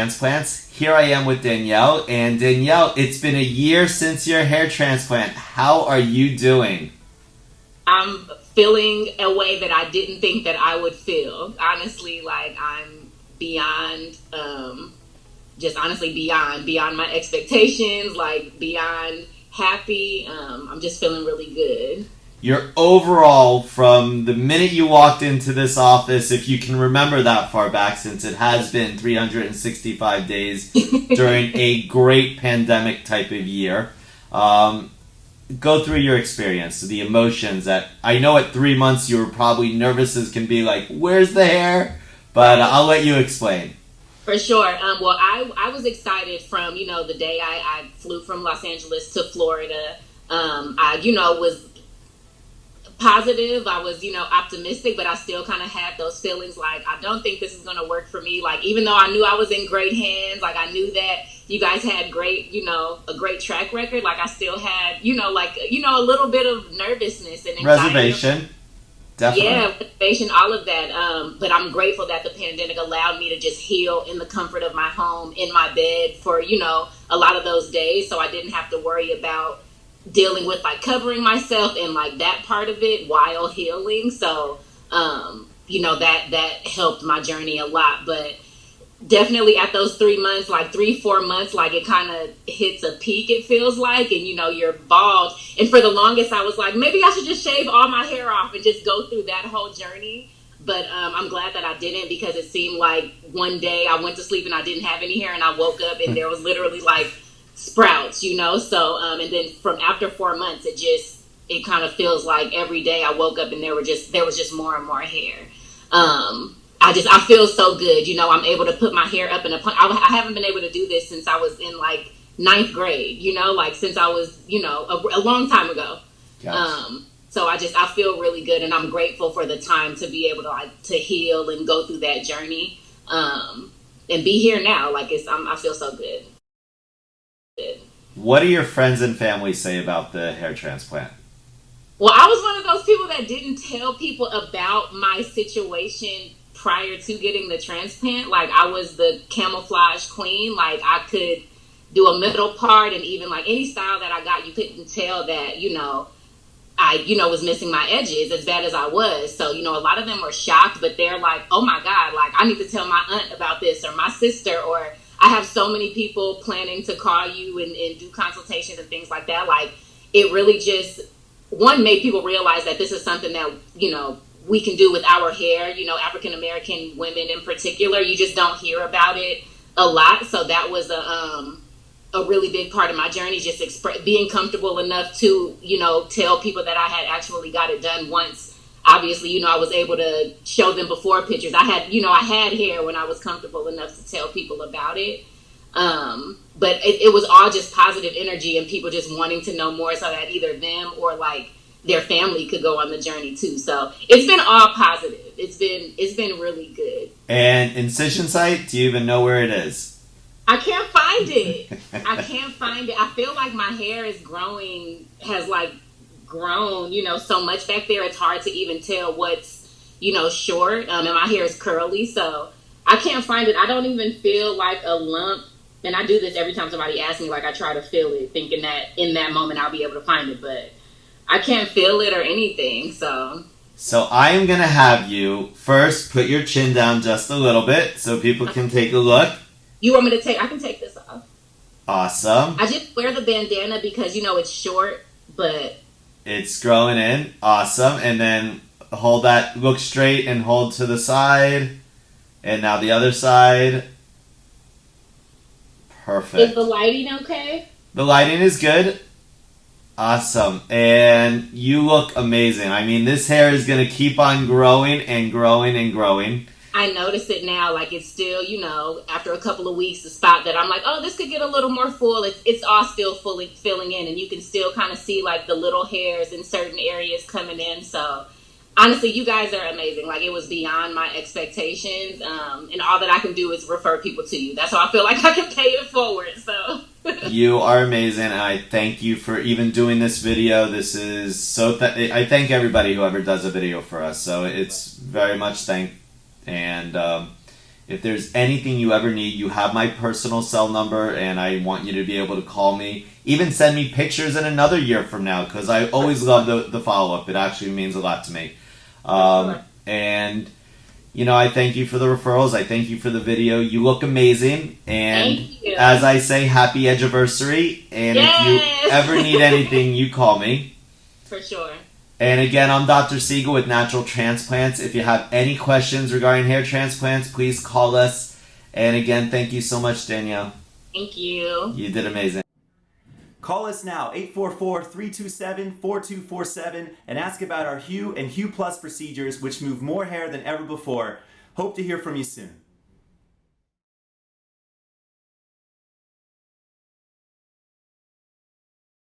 Transplants. Here I am with Danielle. And Danielle, it's been a year since your hair transplant. How are you doing? I'm feeling a way that I didn't think that I would feel. Honestly, like I'm beyond, just honestly beyond my expectations, like beyond happy. I'm just feeling really good. Your overall, from the minute you walked into this office, if you can remember that far back, since it has been 365 days during a great pandemic type of year, go through your experience, the emotions that I know at 3 months you were probably nervous as can be, like, where's the hair? But I'll let you explain. For sure. Well, I was excited from, the day I flew from Los Angeles to Florida. I was positive. I was, optimistic, but I still kind of had those feelings like, I don't think this is going to work for me. Like, even though I knew I was in great hands, like I knew that you guys had great, a great track record. Like I still had, a little bit of nervousness and anxiety. Reservation. Definitely. Yeah, reservation, all of that. But I'm grateful that the pandemic allowed me to just heal in the comfort of my home, in my bed for, a lot of those days. So I didn't have to worry about dealing with like covering myself and like that part of it while healing. So, that helped my journey a lot. But definitely at those 3 months, like 3-4 months, like it kind of hits a peak, it feels like, and you're bald. And for the longest I was like, maybe I should just shave all my hair off and just go through that whole journey. But I'm glad that I didn't, because it seemed like one day I went to sleep and I didn't have any hair, and I woke up and there was literally like sprouts, so and then from after 4 months it kind of feels like every day I woke up and there was just more and more hair. I feel so good. I'm able to put my hair up in a pony. I haven't been able to do this since I was in like 9th grade, like since I was, a long time ago. Gotcha. So I feel really good, and I'm grateful for the time to be able to heal and go through that journey, and be here now. Like I feel so good. What do your friends and family say about the hair transplant? Well, I was one of those people that didn't tell people about my situation prior to getting the transplant. Like I was the camouflage queen. Like I could do a middle part, and even like any style that I got, you couldn't tell that, I, was missing my edges as bad as I was. So, a lot of them were shocked, but they're like, oh my God, like I need to tell my aunt about this, or my sister, or I have so many people planning to call you and do consultations and things like that. Like it really just, one, made people realize that this is something that, we can do with our hair, African American women in particular. You just don't hear about it a lot. So that was a really big part of my journey, just being comfortable enough to, tell people that I had actually got it done once. Obviously, I was able to show them before pictures. I had hair when I was comfortable enough to tell people about it. But it was all just positive energy and people just wanting to know more, so that either them or like their family could go on the journey too. So it's been all positive. It's been really good. And incision site, do you even know where it is? I can't find it. I feel like my hair has grown, so much back there. It's hard to even tell what's, short. And my hair is curly, so I can't find it. I don't even feel like a lump. And I do this every time somebody asks me, like I try to feel it, thinking that in that moment I'll be able to find it, but I can't feel it or anything, so. So I am going to have you first put your chin down just a little bit so people can take a look. You want me to I can take this off. Awesome. I just wear the bandana because, it's short, but. It's growing in. Awesome. And then hold that, look straight and hold to the side. And now the other side. Perfect. Is the lighting okay? The lighting is good. Awesome. And you look amazing. I mean, this hair is going to keep on growing and growing and growing. I notice it now, like it's still, after a couple of weeks, the spot that I'm like, oh, this could get a little more full. It's all still fully filling in, and you can still kind of see like the little hairs in certain areas coming in. So honestly, you guys are amazing. Like it was beyond my expectations. And all that I can do is refer people to you. That's how I feel like I can pay it forward. So you are amazing. And I thank you for even doing this video. This is so, I thank everybody who ever does a video for us. So it's very much thanked. And If there's anything you ever need, you have my personal cell number, and I want you to be able to call me. Even send me pictures in another year from now, because I always love the follow-up. It actually means a lot to me. And, you know, I thank you for the referrals. I thank you for the video. You look amazing. And as I say, happy edgiversary. And if you ever need anything, you call me. For sure. And again, I'm Dr. Siegel with Natural Transplants. If you have any questions regarding hair transplants, please call us. And again, thank you so much, Danielle. Thank you. You did amazing. Call us now, 844-327-4247, and ask about our Hue and Hue Plus procedures, which move more hair than ever before. Hope to hear from you soon.